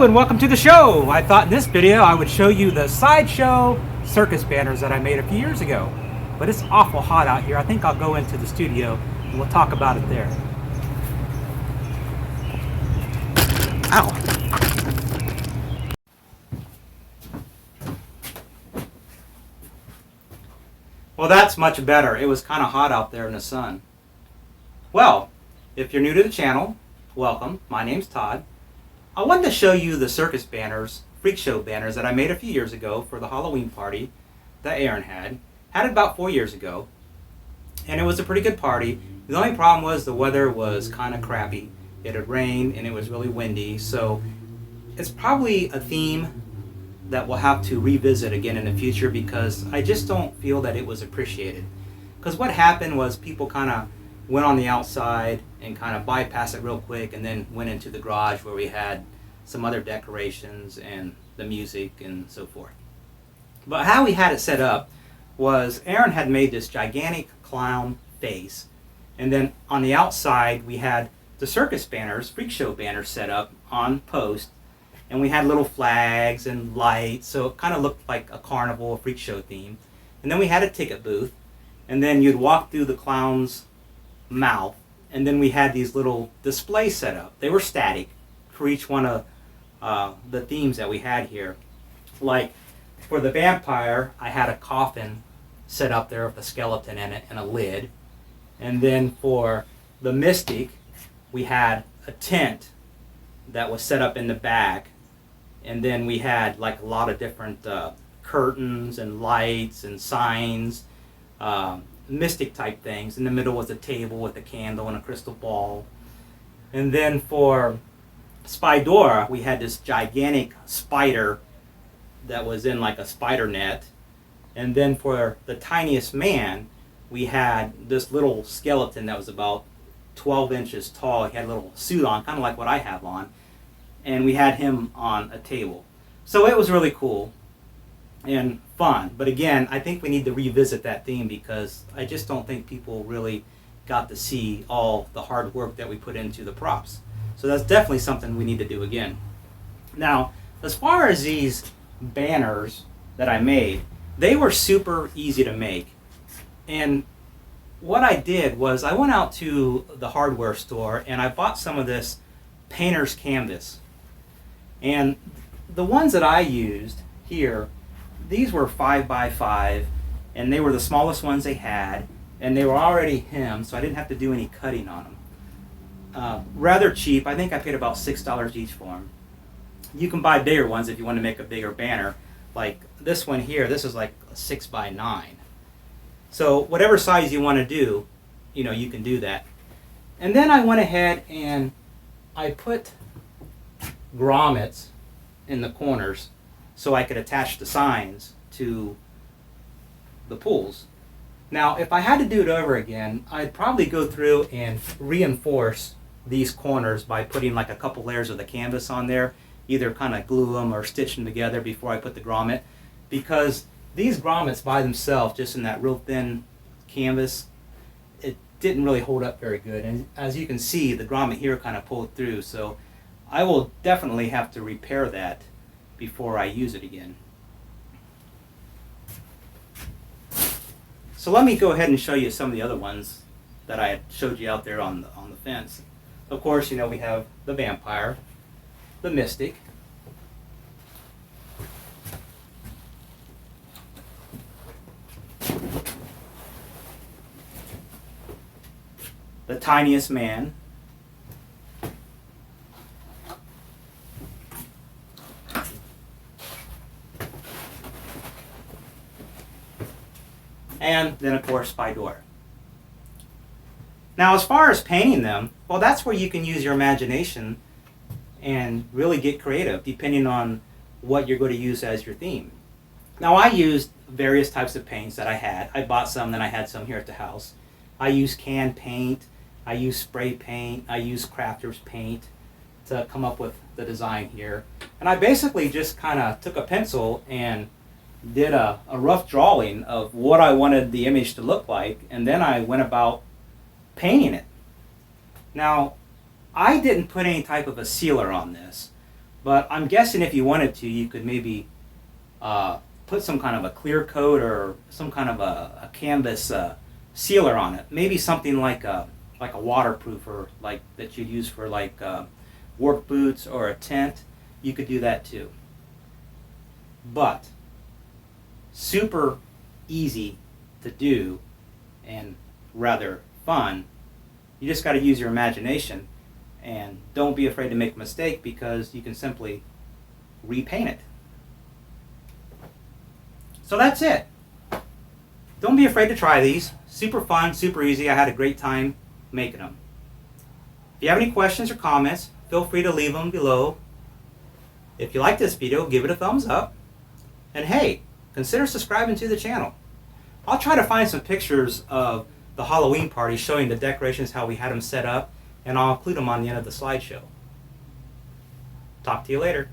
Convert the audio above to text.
Hello and welcome to the show. I thought in this video I would show you the sideshow circus banners that I made a few years ago. But it's awful hot out here. I think I'll go into the studio and we'll talk about it there. Ow. Well, that's much better. It was kind of hot out there in the sun. Well, if you're new to the channel, welcome. My name's Todd. I wanted to show you the circus banners, freak show banners that I made a few years ago for the Halloween party that Aaron had it about 4 years ago. And it was a pretty good party. The only problem was the weather was kind of crappy. It had rained and it was really windy, so it's probably a theme that we'll have to revisit again in the future because I just don't feel that it was appreciated. Because what happened was people kind of went on the outside and kind of bypassed it real quick and then went into the garage where we had some other decorations and the music and so forth. But how we had it set up was Aaron had made this gigantic clown face, and then on the outside we had the circus banners, freak show banners set up on post, and we had little flags and lights, so it kind of looked like a carnival, a freak show theme. And then we had a ticket booth, and then you'd walk through the clown's mouth, and then we had these little displays set up. They were static for each one of the themes that we had here. Like for the vampire, I had a coffin set up there with a skeleton in it and a lid. And then for the mystic, we had a tent that was set up in the back. And then we had like a lot of different curtains and lights and signs, mystic type things. In the middle was a table with a candle and a crystal ball. And then for Spidora, we had this gigantic spider that was in like a spider net. And then for the tiniest man, we had this little skeleton that was about 12 inches tall. He had a little suit on, kind of like what I have on. And we had him on a table. So it was really cool and fun. But again, I think we need to revisit that theme because I just don't think people really got to see all the hard work that we put into the props. So that's definitely something we need to do again. Now, as far as these banners that I made, they were super easy to make. And what I did was I went out to the hardware store and I bought some of this painter's canvas. And the ones that I used here, these were 5x5, and they were the smallest ones they had, and they were already hemmed, so I didn't have to do any cutting on them. Rather cheap. I think I paid about $6 each for them. You can buy bigger ones if you want to make a bigger banner. Like this one here, this is like a 6x9. So whatever size you want to do, you can do that. And then I went ahead and I put grommets in the corners so I could attach the signs to the pools. Now, if I had to do it over again, I'd probably go through and reinforce these corners by putting like a couple layers of the canvas on there, either kind of glue them or stitch them together before I put the grommet, because these grommets by themselves, just in that real thin canvas, it didn't really hold up very good. And as you can see, the grommet here kind of pulled through, so I will definitely have to repair that before I use it again. So let me go ahead and show you some of the other ones that I had showed you out there on the fence. Of course, we have the vampire, the mystic, the tiniest man, and then of course Spidora. Now as far as painting them, well, that's where you can use your imagination and really get creative depending on what you're going to use as your theme. Now I used various types of paints that I had. I bought some, then I had some here at the house. I used canned paint, I used spray paint, I used crafter's paint to come up with the design here. And I basically just kind of took a pencil and did a rough drawing of what I wanted the image to look like, and then I went about painting it. Now, I didn't put any type of a sealer on this. But I'm guessing if you wanted to, you could maybe put some kind of a clear coat or some kind of a canvas sealer on it. Maybe something like a waterproofer, like that you'd use for like work boots or a tent. You could do that too. But super easy to do and rather fun. You just got to use your imagination, and don't be afraid to make a mistake, because you can simply repaint it. So that's it. Don't be afraid to try these. Super fun, super easy. I had a great time making them. If you have any questions or comments, feel free to leave them below. If you like this video, give it a thumbs up. And hey, consider subscribing to the channel. I'll try to find some pictures of the Halloween party showing the decorations, how we had them set up, and I'll include them on the end of the slideshow. Talk to you later.